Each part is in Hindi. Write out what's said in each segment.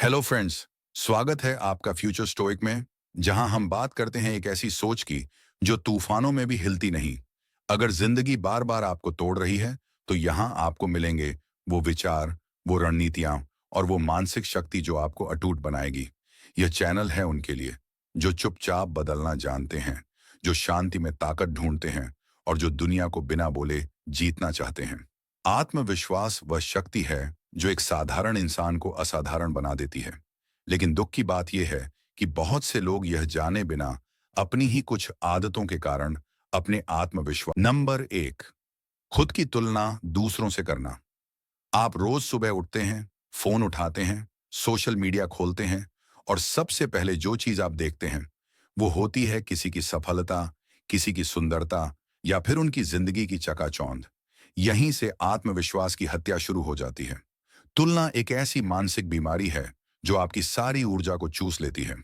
Hello friends. स्वागत है आपका फ्यूचर स्टोइक में, जहां हम बात करते हैं एक ऐसी सोच की जो तूफानों में भी हिलती नहीं। अगर जिंदगी बार बार आपको तोड़ रही है, तो यहां आपको मिलेंगे वो विचार, वो रणनीतियां और वो मानसिक शक्ति जो आपको अटूट बनाएगी। यह चैनल है उनके लिए जो चुपचाप बदलना जानते हैं, जो शांति में ताकत ढूंढते हैं और जो दुनिया को बिना बोले जीतना चाहते हैं। आत्मविश्वास वह शक्ति है जो एक साधारण इंसान को असाधारण बना देती है। लेकिन दुख की बात यह है कि बहुत से लोग यह जाने बिना अपनी ही कुछ आदतों के कारण अपने आत्मविश्वास। नंबर एक, खुद की तुलना दूसरों से करना। आप रोज सुबह उठते हैं, फोन उठाते हैं, सोशल मीडिया खोलते हैं और सबसे पहले जो चीज आप देखते हैं वो होती है किसी की सफलता, किसी की सुंदरता या फिर उनकी जिंदगी की चकाचौंध। यहीं से आत्मविश्वास की हत्या शुरू हो जाती है। तुलना एक ऐसी मानसिक बीमारी है जो आपकी सारी ऊर्जा को चूस लेती है।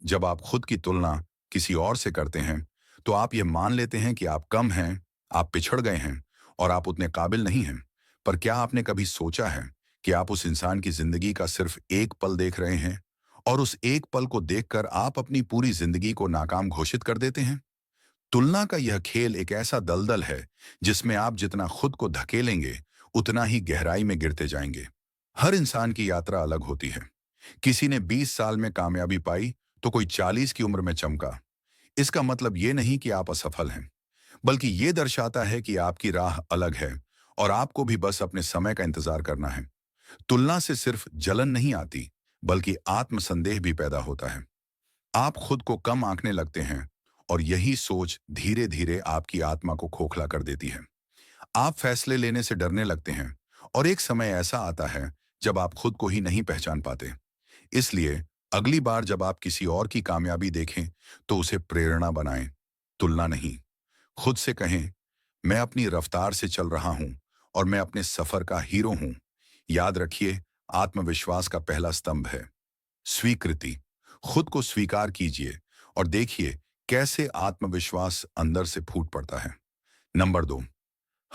जब आप खुद की तुलना किसी और से करते हैं, तो आप ये मान लेते हैं कि आप कम हैं, आप पिछड़ गए हैं और आप उतने काबिल नहीं हैं। पर क्या आपने कभी सोचा है कि आप उस इंसान की जिंदगी का सिर्फ एक पल देख रहे हैं और उस एक पल को देखकर आप अपनी पूरी जिंदगी को नाकाम घोषित कर देते हैं? तुलना का यह खेल एक ऐसा दलदल है जिसमें आप जितना खुद को धकेलेंगे, उतना ही गहराई में गिरते जाएंगे। हर इंसान की यात्रा अलग होती है। किसी ने 20 साल में कामयाबी पाई, तो कोई 40 की उम्र में चमका। इसका मतलब ये नहीं कि आप असफल हैं, बल्कि ये दर्शाता है कि आपकी राह अलग है और आपको भी बस अपने समय का इंतजार करना है। तुलना से सिर्फ जलन नहीं आती, बल्कि आत्मसंदेह भी पैदा होता है। आप खुद को कम आंकने लगते हैं और यही सोच धीरे धीरे आपकी आत्मा को खोखला कर देती है। आप फैसले लेने से डरने लगते हैं और एक समय ऐसा आता है जब आप खुद को ही नहीं पहचान पाते। इसलिए अगली बार जब आप किसी और की कामयाबी देखें, तो उसे प्रेरणा बनाएं, तुलना नहीं। खुद से कहें, मैं अपनी रफ्तार से चल रहा हूं और मैं अपने सफर का हीरो हूं। याद रखिए, आत्मविश्वास का पहला स्तंभ है स्वीकृति। खुद को स्वीकार कीजिए और देखिए कैसे आत्मविश्वास अंदर से फूट पड़ता है। नंबर दो,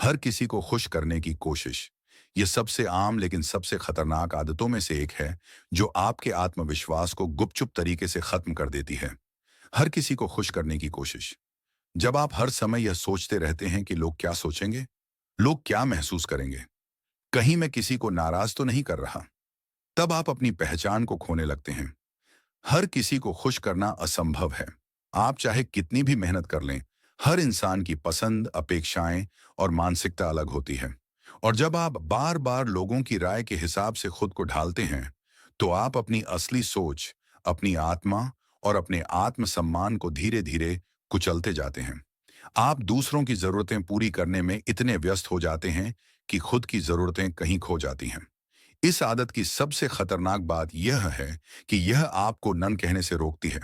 हर किसी को खुश करने की कोशिश। यह सबसे आम लेकिन सबसे खतरनाक आदतों में से एक है जो आपके आत्मविश्वास को गुपचुप तरीके से खत्म कर देती है। हर किसी को खुश करने की कोशिश। जब आप हर समय यह सोचते रहते हैं कि लोग क्या सोचेंगे, लोग क्या महसूस करेंगे, कहीं मैं किसी को नाराज तो नहीं कर रहा, तब आप अपनी पहचान को खोने लगते हैं। हर किसी को खुश करना असंभव है। आप चाहे कितनी भी मेहनत कर लें, हर इंसान की पसंद, अपेक्षाएं और मानसिकता अलग होती है। और जब आप बार बार लोगों की राय के हिसाब से खुद को ढालते हैं, तो आप अपनी असली सोच, अपनी आत्मा और अपने आत्मसम्मान को धीरे धीरे कुचलते जाते हैं। आप दूसरों की जरूरतें पूरी करने में इतने व्यस्त हो जाते हैं कि खुद की जरूरतें कहीं खो जाती हैं। इस आदत की सबसे खतरनाक बात यह है कि यह आपको नन कहने से रोकती है।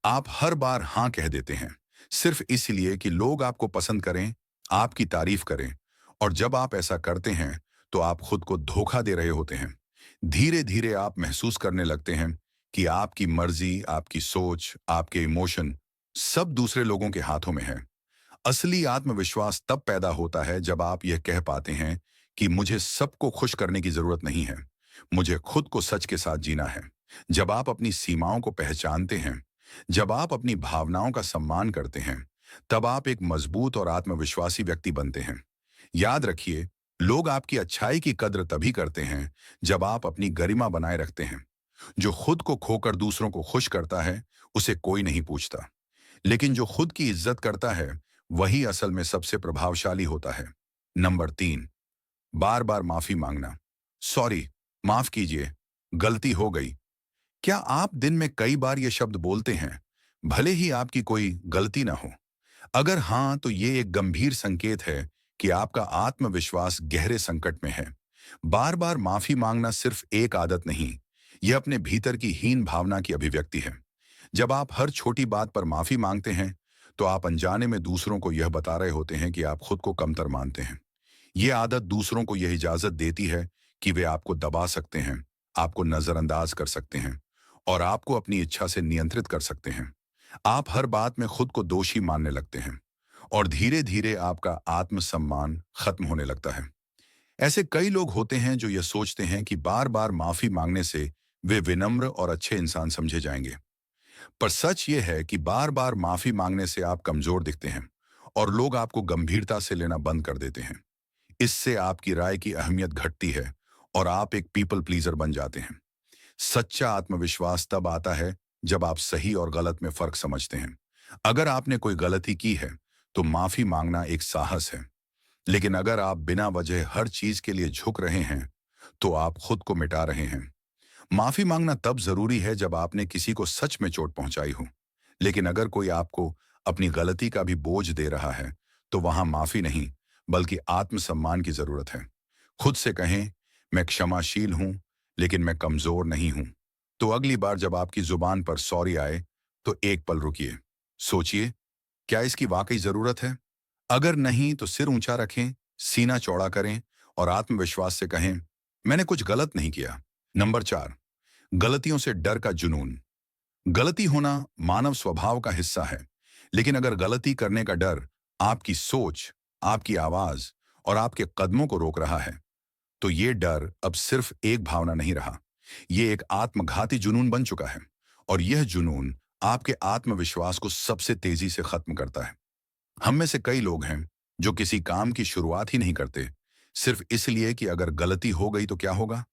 आप हर बार हां कह देते हैं, सिर्फ इसलिए कि लोग आपको पसंद करें, आपकी तारीफ करें। और जब आप ऐसा करते हैं, तो आप खुद को धोखा दे रहे होते हैं। धीरे धीरे आप महसूस करने लगते हैं कि आपकी मर्जी, आपकी सोच, आपके इमोशन सब दूसरे लोगों के हाथों में है। असली आत्मविश्वास तब पैदा होता है जब आप यह कह पाते हैं कि मुझे सबको खुश करने की जरूरत नहीं है, मुझे खुद को सच के साथ जीना है। जब आप अपनी सीमाओं को पहचानते हैं, जब आप अपनी भावनाओं का सम्मान करते हैं, तब आप एक मजबूत और आत्मविश्वासी व्यक्ति बनते हैं। याद रखिए, लोग आपकी अच्छाई की कद्र तभी करते हैं जब आप अपनी गरिमा बनाए रखते हैं। जो खुद को खोकर दूसरों को खुश करता है, उसे कोई नहीं पूछता। लेकिन जो खुद की इज्जत करता है, वही असल में सबसे प्रभावशाली होता है। नंबर तीन, बार बार माफी मांगना। सॉरी, माफ कीजिए, गलती हो गई। क्या आप दिन में कई बार ये शब्द बोलते हैं, भले ही आपकी कोई गलती ना हो? अगर हाँ, तो ये एक गंभीर संकेत है कि आपका आत्मविश्वास गहरे संकट में है। बार बार माफी मांगना सिर्फ एक आदत नहीं, यह अपने भीतर की हीन भावना की अभिव्यक्ति है। जब आप हर छोटी बात पर माफी मांगते हैं, तो आप अनजाने में दूसरों को यह बता रहे होते हैं कि आप खुद को कमतर मानते हैं। ये आदत दूसरों को यह इजाजत देती है कि वे आपको दबा सकते हैं, आपको नजरअंदाज कर सकते हैं और आपको अपनी इच्छा से नियंत्रित कर सकते हैं। आप हर बात में खुद को दोषी मानने लगते हैं और धीरे धीरे आपका आत्मसम्मान खत्म होने लगता है। ऐसे कई लोग होते हैं जो यह सोचते हैं कि बार बार माफी मांगने से वे विनम्र और अच्छे इंसान समझे जाएंगे। पर सच ये है कि बार बार माफी मांगने से आप कमजोर दिखते हैं और लोग आपको गंभीरता से लेना बंद कर देते हैं। इससे आपकी राय की अहमियत घटती है और आप एक पीपल प्लीजर बन जाते हैं। सच्चा आत्मविश्वास तब आता है जब आप सही और गलत में फर्क समझते हैं। अगर आपने कोई गलती की है तो माफी मांगना एक साहस है, लेकिन अगर आप बिना वजह हर चीज के लिए झुक रहे हैं तो आप खुद को मिटा रहे हैं। माफी मांगना तब जरूरी है जब आपने किसी को सच में चोट पहुंचाई हो, लेकिन अगर कोई आपको अपनी गलती का भी बोझ दे रहा है तो वहां माफी नहीं बल्कि आत्मसम्मान की जरूरत है। खुद से कहें, मैं क्षमाशील हूं लेकिन मैं कमजोर नहीं हूं। तो अगली बार जब आपकी जुबान पर सॉरी आए तो एक पल रुकिए, सोचिए, क्या इसकी वाकई जरूरत है? अगर नहीं तो सिर ऊंचा रखें, सीना चौड़ा करें और आत्मविश्वास से कहें, मैंने कुछ गलत नहीं किया। नंबर 4, गलतियों से डर का जुनून। गलती होना मानव स्वभाव का हिस्सा है, लेकिन अगर गलती करने का डर आपकी सोच, आपकी आवाज और आपके कदमों को रोक रहा है, तो ये डर अब सिर्फ एक भावना नहीं रहा, ये एक आत्मघाती जुनून बन चुका है। और यह जुनून आपके आत्मविश्वास को सबसे तेजी से खत्म करता है। हम में से कई लोग हैं जो किसी काम की शुरुआत ही नहीं करते, सिर्फ इसलिए कि अगर गलती हो गई तो क्या होगा,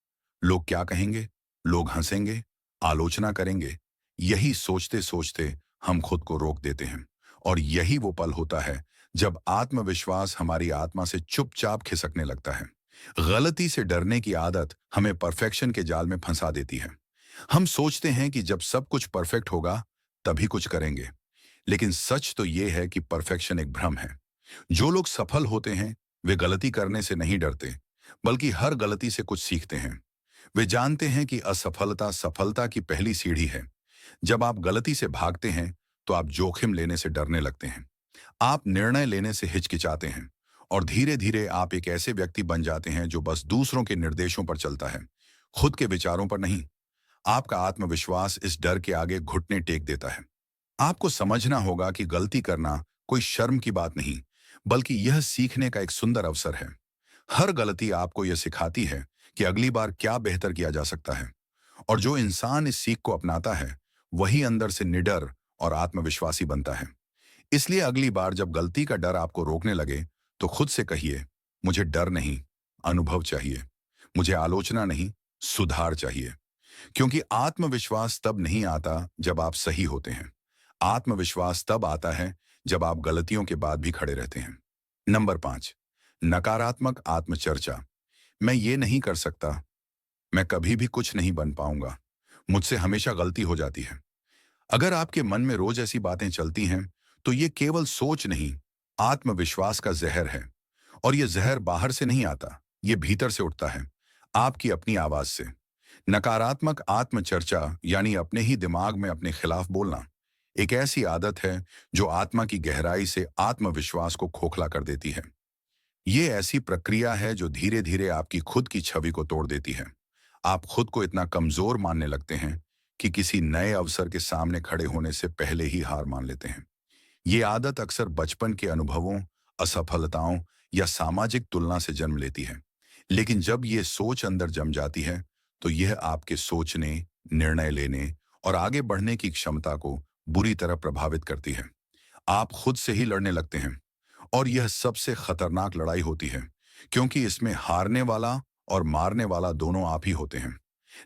लोग क्या कहेंगे, लोग हंसेंगे, आलोचना करेंगे। यही सोचते सोचते हम खुद को रोक देते हैं। और यही वो पल होता है जब आत्मविश्वास हमारी आत्मा से चुपचाप खिसकने लगता है। गलती से डरने की आदत हमें परफेक्शन के जाल में फंसा देती है। हम सोचते हैं कि जब सब कुछ परफेक्ट होगा तभी कुछ करेंगे, लेकिन सच तो ये है कि परफेक्शन एक भ्रम है। जो लोग सफल होते हैं वे गलती करने से नहीं डरते, बल्कि हर गलती से कुछ सीखते हैं। वे जानते हैं कि असफलता सफलता की पहली सीढ़ी है। जब आप गलती से भागते हैं तो आप जोखिम लेने से डरने लगते हैं, आप निर्णय लेने से हिचकिचाते हैं और धीरे धीरे आप एक ऐसे व्यक्ति बन जाते हैं जो बस दूसरों के निर्देशों पर चलता है, खुद के विचारों पर नहीं। आपका आत्मविश्वास इस डर के आगे घुटने टेक देता है। आपको समझना होगा कि गलती करना कोई शर्म की बात नहीं, बल्कि यह सीखने का एक सुंदर अवसर है। हर गलती आपको यह सिखाती है कि अगली बार क्या बेहतर किया जा सकता है। और जो इंसान इस सीख को अपनाता है वही अंदर से निडर और आत्मविश्वासी बनता है। इसलिए अगली बार जब गलती का डर आपको रोकने लगे तो खुद से कहिए, मुझे डर नहीं, अनुभव चाहिए। मुझे आलोचना नहीं, सुधार चाहिए। क्योंकि आत्मविश्वास तब नहीं आता जब आप सही होते हैं। आत्मविश्वास तब आता है जब आप गलतियों के बाद भी खड़े रहते हैं। नंबर 5, नकारात्मक आत्मचर्चा। मैं ये नहीं कर सकता, मैं कभी भी कुछ नहीं बन पाऊंगा, मुझसे हमेशा गलती हो जाती है। अगर आपके मन में रोज ऐसी बातें चलती हैं तो ये केवल सोच नहीं, आत्मविश्वास का जहर है। और ये जहर बाहर से नहीं आता, ये भीतर से उठता है, आपकी अपनी आवाज से। नकारात्मक आत्मचर्चा यानी अपने ही दिमाग में अपने खिलाफ बोलना एक ऐसी आदत है जो आत्मा की गहराई से आत्मविश्वास को खोखला कर देती है। ये ऐसी प्रक्रिया है जो धीरे धीरे आपकी खुद की छवि को तोड़ देती है। आप खुद को इतना कमजोर मानने लगते हैं कि किसी नए अवसर के सामने खड़े होने से पहले ही हार मान लेते हैं। ये आदत अक्सर बचपन के अनुभवों, असफलताओं या सामाजिक तुलना से जन्म लेती है। लेकिन जब ये सोच अंदर जम जाती है तो यह आपके सोचने, निर्णय लेने और आगे बढ़ने की क्षमता को बुरी तरह प्रभावित करती है। आप खुद से ही लड़ने लगते हैं और यह सबसे खतरनाक लड़ाई होती है, क्योंकि इसमें हारने वाला और मारने वाला दोनों आप ही होते हैं।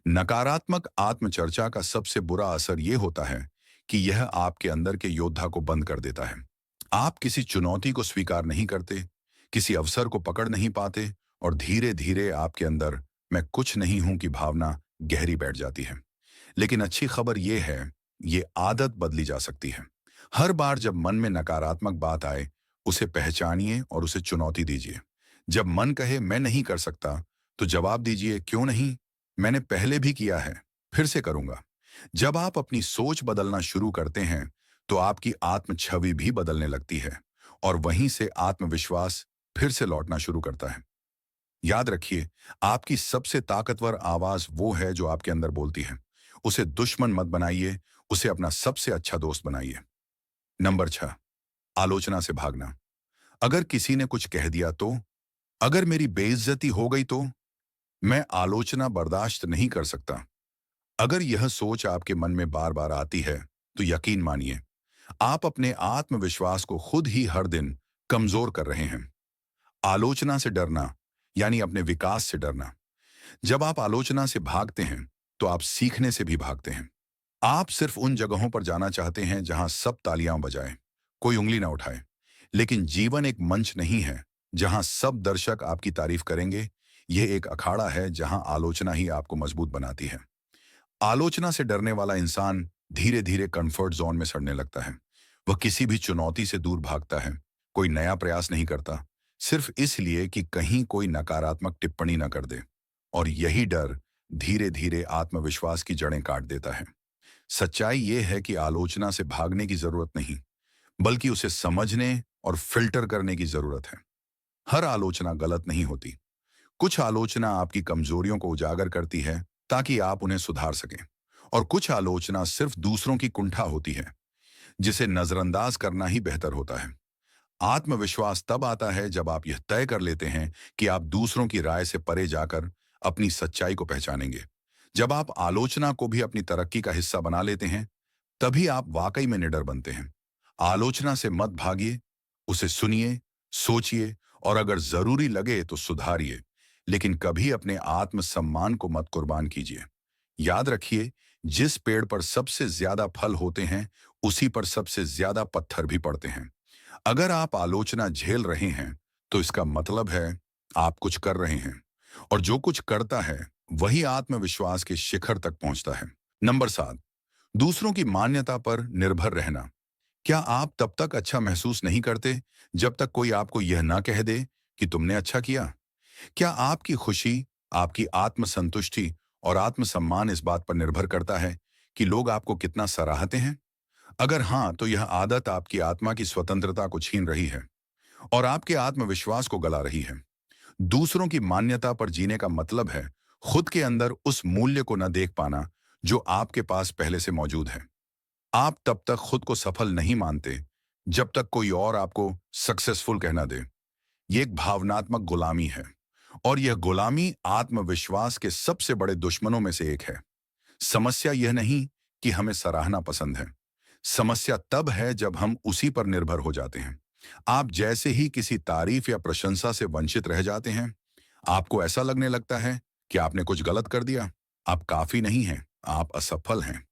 नकारात्मक आत्मचर्चा का सबसे बुरा असर यह होता है कि यह आपके अंदर के योद्धा को बंद कर देता है। आप किसी चुनौती को स्वीकार नहीं करते, किसी अवसर को पकड़ नहीं पाते और धीरे धीरे आपके अंदर मैं कुछ नहीं हूं की भावना गहरी बैठ जाती है। लेकिन अच्छी खबर यह है, ये आदत बदली जा सकती है। हर बार जब मन में नकारात्मक बात आए, उसे पहचानिए और उसे चुनौती दीजिए। जब मन कहे मैं नहीं कर सकता, तो जवाब दीजिए क्यों नहीं, मैंने पहले भी किया है, फिर से करूंगा। जब आप अपनी सोच बदलना शुरू करते हैं तो आपकी आत्म छवि भी बदलने लगती है और वहीं से आत्मविश्वास फिर से लौटना शुरू करता है। याद रखिए, आपकी सबसे ताकतवर आवाज वो है जो आपके अंदर बोलती है। उसे दुश्मन मत बनाइए, उसे अपना सबसे अच्छा दोस्त बनाइए। नंबर 6, आलोचना से भागना। अगर किसी ने कुछ कह दिया तो, अगर मेरी बेइज्जती हो गई तो, मैं आलोचना बर्दाश्त नहीं कर सकता। अगर यह सोच आपके मन में बार बार आती है, तो यकीन मानिए, आप अपने आत्मविश्वास को खुद ही हर दिन कमजोर कर रहे हैं। आलोचना से डरना, यानी अपने विकास से डरना। जब आप आलोचना से भागते हैं, तो आप सीखने से भी भागते हैं। आप सिर्फ उन जगहों पर जाना चाहते हैं जहां सब तालियां बजाएं, कोई उंगली ना उठाए। लेकिन जीवन एक मंच नहीं है जहां सब दर्शक आपकी तारीफ करेंगे। यह एक अखाड़ा है जहां आलोचना ही आपको मजबूत बनाती है। आलोचना से डरने वाला इंसान धीरे धीरे कंफर्ट जोन में सड़ने लगता है। वह किसी भी चुनौती से दूर भागता है, कोई नया प्रयास नहीं करता, सिर्फ इसलिए कि कहीं कोई नकारात्मक टिप्पणी न कर दे। और यही डर धीरे धीरे आत्मविश्वास की जड़ें काट देता है। सच्चाई यह है कि आलोचना से भागने की जरूरत नहीं, बल्कि उसे समझने और फिल्टर करने की जरूरत है। हर आलोचना गलत नहीं होती। कुछ आलोचना आपकी कमजोरियों को उजागर करती है ताकि आप उन्हें सुधार सकें। और कुछ आलोचना सिर्फ दूसरों की कुंठा होती है, जिसे नजरअंदाज करना ही बेहतर होता है। आत्मविश्वास तब आता है जब आप यह तय कर लेते हैं कि आप दूसरों की राय से परे जाकर अपनी सच्चाई को पहचानेंगे। जब आप आलोचना को भी अपनी तरक्की का हिस्सा बना लेते हैं, तभी आप वाकई में निडर बनते हैं। आलोचना से मत भागिए, उसे सुनिए, सोचिए और अगर जरूरी लगे तो सुधारिए। लेकिन कभी अपने आत्मसम्मान को मत कुर्बान कीजिए। याद रखिए, जिस पेड़ पर सबसे ज्यादा फल होते हैं, उसी पर सबसे ज्यादा पत्थर भी पड़ते हैं। अगर आप आलोचना झेल रहे हैं, तो इसका मतलब है आप कुछ कर रहे हैं। और जो कुछ करता है, वही आत्मविश्वास के शिखर तक पहुंचता है। नंबर 7, दूसरों की मान्यता पर निर्भर रहना। क्या आप तब तक अच्छा महसूस नहीं करते जब तक कोई आपको यह ना कह दे कि तुमने अच्छा किया? क्या आपकी खुशी, आपकी आत्मसंतुष्टि और आत्मसम्मान इस बात पर निर्भर करता है कि लोग आपको कितना सराहते हैं? अगर हाँ, तो यह आदत आपकी आत्मा की स्वतंत्रता को छीन रही है और आपके आत्मविश्वास को गला रही है। दूसरों की मान्यता पर जीने का मतलब है खुद के अंदर उस मूल्य को न देख पाना जो आपके पास पहले से मौजूद है। आप तब तक खुद को सफल नहीं मानते जब तक कोई और आपको सक्सेसफुल कहना दे। ये एक भावनात्मक गुलामी है और यह गुलामी आत्मविश्वास के सबसे बड़े दुश्मनों में से एक है। समस्या यह नहीं कि हमें सराहना पसंद है। समस्या तब है जब हम उसी पर निर्भर हो जाते हैं। आप जैसे ही किसी तारीफ या प्रशंसा से वंचित रह जाते हैं, आपको ऐसा लगने लगता है कि आपने कुछ गलत कर दिया, आप काफी नहीं हैं, आप असफल हैं।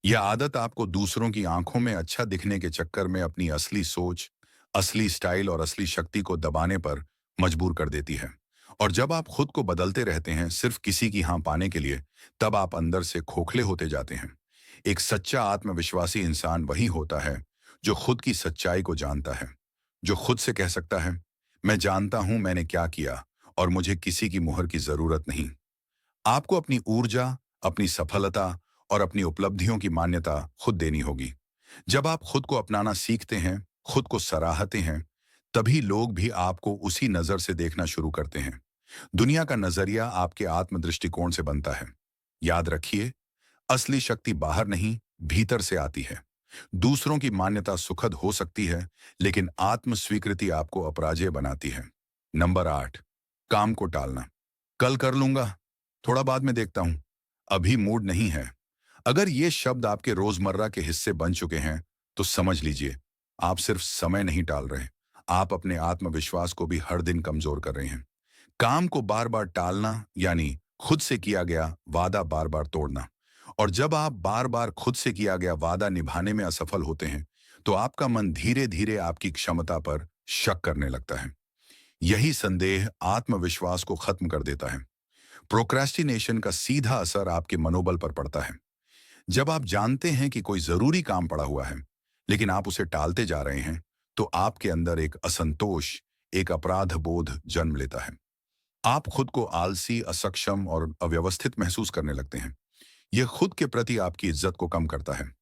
यह आदत आपको दूसरों की आंखों में अच्छा दिखने के चक्कर में अपनी असली सोच, असली स्टाइल और असली शक्ति को दबाने पर मजबूर कर देती है। और जब आप खुद को बदलते रहते हैं सिर्फ किसी की हाँ पाने के लिए, तब आप अंदर से खोखले होते जाते हैं। एक सच्चा आत्मविश्वासी इंसान वही होता है जो खुद की सच्चाई को जानता है, जो खुद से कह सकता है, मैं जानता हूं मैंने क्या किया और मुझे किसी की मुहर की जरूरत नहीं। आपको अपनी ऊर्जा, अपनी सफलता और अपनी उपलब्धियों की मान्यता खुद देनी होगी। जब आप खुद को अपनाना सीखते हैं, खुद को सराहते हैं, तभी लोग भी आपको उसी नजर से देखना शुरू करते हैं। दुनिया का नजरिया आपके आत्म दृष्टिकोण से बनता है। याद रखिए, असली शक्ति बाहर नहीं, भीतर से आती है। दूसरों की मान्यता सुखद हो सकती है, लेकिन आत्म स्वीकृति आपको अपराजेय बनाती है। नंबर 8, काम को टालना। कल कर लूंगा, थोड़ा बाद में देखता हूं, अभी मूड नहीं है। अगर ये शब्द आपके रोजमर्रा के हिस्से बन चुके हैं, तो समझ लीजिए, आप सिर्फ समय नहीं टाल रहे, आप अपने आत्मविश्वास को भी हर दिन कमजोर कर रहे हैं। काम को बार बार टालना यानी खुद से किया गया वादा बार बार तोड़ना। और जब आप बार बार खुद से किया गया वादा निभाने में असफल होते हैं, तो आपका मन धीरे धीरे आपकी क्षमता पर शक करने लगता है। यही संदेह आत्मविश्वास को खत्म कर देता है। प्रोक्रेस्टिनेशन का सीधा असर आपके मनोबल पर पड़ता है। जब आप जानते हैं कि कोई जरूरी काम पड़ा हुआ है, लेकिन आप उसे टालते जा रहे हैं, तो आपके अंदर एक असंतोष, एक अपराध बोध जन्म लेता है। आप खुद को आलसी, असक्षम और अव्यवस्थित महसूस करने लगते हैं। यह खुद के प्रति आपकी इज्जत को कम करता है।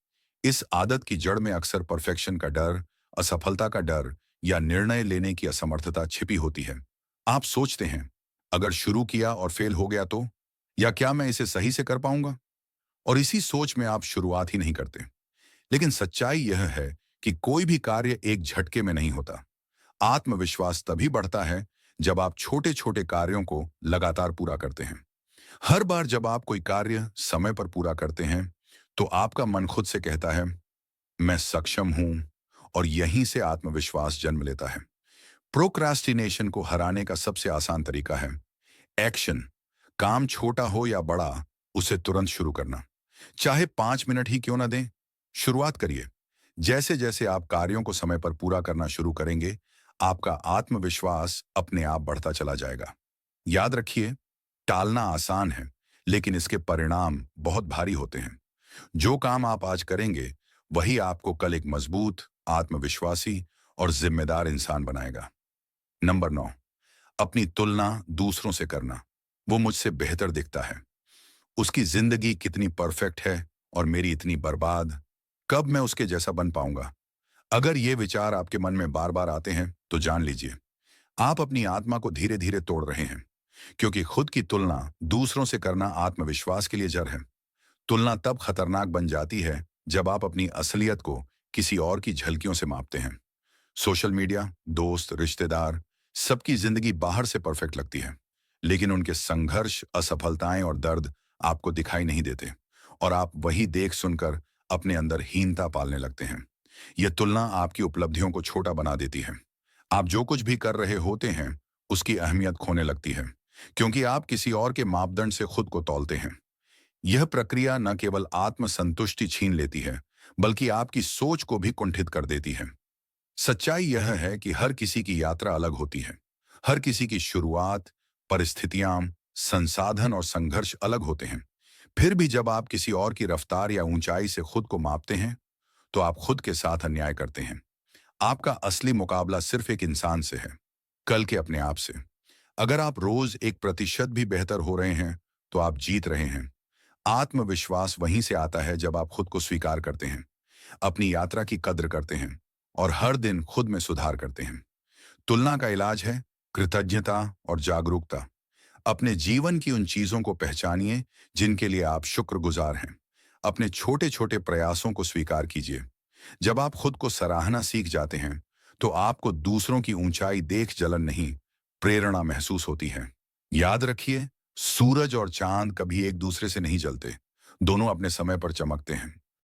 इस आदत की जड़ में अक्सर परफेक्शन का डर, असफलता का डर या निर्णय लेने की असमर्थता छिपी होती है। आप सोचते हैं, अगर शुरू किया और फेल हो गया तो, या क्या मैं इसे सही से कर पाऊंगा? और इसी सोच में आप शुरुआत ही नहीं करते। लेकिन सच्चाई यह है कि कोई भी कार्य एक झटके में नहीं होता। आत्मविश्वास तभी बढ़ता है जब आप छोटे छोटे कार्यों को लगातार पूरा करते हैं। हर बार जब आप कोई कार्य समय पर पूरा करते हैं, तो आपका मन खुद से कहता है, मैं सक्षम हूं, और यहीं से आत्मविश्वास जन्म लेता है। प्रोक्रास्टिनेशन को हराने का सबसे आसान तरीका है एक्शन। काम छोटा हो या बड़ा, उसे तुरंत शुरू करना। चाहे 5 मिनट ही क्यों ना दें, शुरुआत करिए। जैसे जैसे आप कार्यों को समय पर पूरा करना शुरू करेंगे, आपका आत्मविश्वास अपने आप बढ़ता चला जाएगा। याद रखिए, टालना आसान है, लेकिन इसके परिणाम बहुत भारी होते हैं। जो काम आप आज करेंगे, वही आपको कल एक मजबूत, आत्मविश्वासी और जिम्मेदार इंसान बनाएगा। नंबर 9, अपनी तुलना दूसरों से करना। वो मुझसे बेहतर दिखता है, उसकी जिंदगी कितनी परफेक्ट है और मेरी इतनी बर्बाद, कब मैं उसके जैसा बन पाऊंगा? अगर ये विचार आपके मन में बार बार आते हैं, तो जान लीजिए, आप अपनी आत्मा को धीरे धीरे तोड़ रहे हैं। क्योंकि खुद की तुलना दूसरों से करना आत्मविश्वास के लिए जड़ है। तुलना तब खतरनाक बन जाती है जब आप अपनी असलियत को किसी और की झलकियों से मापते हैं। सोशल मीडिया, दोस्त, रिश्तेदार, सबकी जिंदगी बाहर से परफेक्ट लगती है, लेकिन उनके संघर्ष, असफलताएं और दर्द आपको दिखाई नहीं देते, और आप वही देख सुनकर अपने अंदर हीनता पालने लगते हैं। यह तुलना आपकी उपलब्धियों को छोटा बना देती है। आप जो कुछ भी कर रहे होते हैं, उसकी अहमियत खोने लगती है, क्योंकि आप किसी और के मापदंड से खुद को तौलते हैं। यह प्रक्रिया न केवल आत्मसंतुष्टि छीन लेती है, बल्कि आपकी सोच को भी कुंठित कर देती है। सच्चाई यह है कि हर किसी की यात्रा अलग होती है। हर किसी की शुरुआत, परिस्थितियां, संसाधन और संघर्ष अलग होते हैं। फिर भी जब आप किसी और की रफ्तार या ऊंचाई से खुद को मापते हैं, तो आप खुद के साथ अन्याय करते हैं। आपका असली मुकाबला सिर्फ एक इंसान से है, कल के अपने आप से। अगर आप रोज 1% भी बेहतर हो रहे हैं, तो आप जीत रहे हैं। आत्मविश्वास वहीं से आता है जब आप खुद को स्वीकार करते हैं, अपनी यात्रा की कद्र करते हैं और हर दिन खुद में सुधार करते हैं। तुलना का इलाज है कृतज्ञता और जागरूकता। अपने जीवन की उन चीजों को पहचानिए जिनके लिए आप शुक्रगुजार हैं। अपने छोटे छोटे प्रयासों को स्वीकार कीजिए। जब आप खुद को सराहना सीख जाते हैं, तो आपको दूसरों की ऊंचाई देख जलन नहीं, प्रेरणा महसूस होती है। याद रखिए, सूरज और चांद कभी एक दूसरे से नहीं जलते, दोनों अपने समय पर चमकते हैं।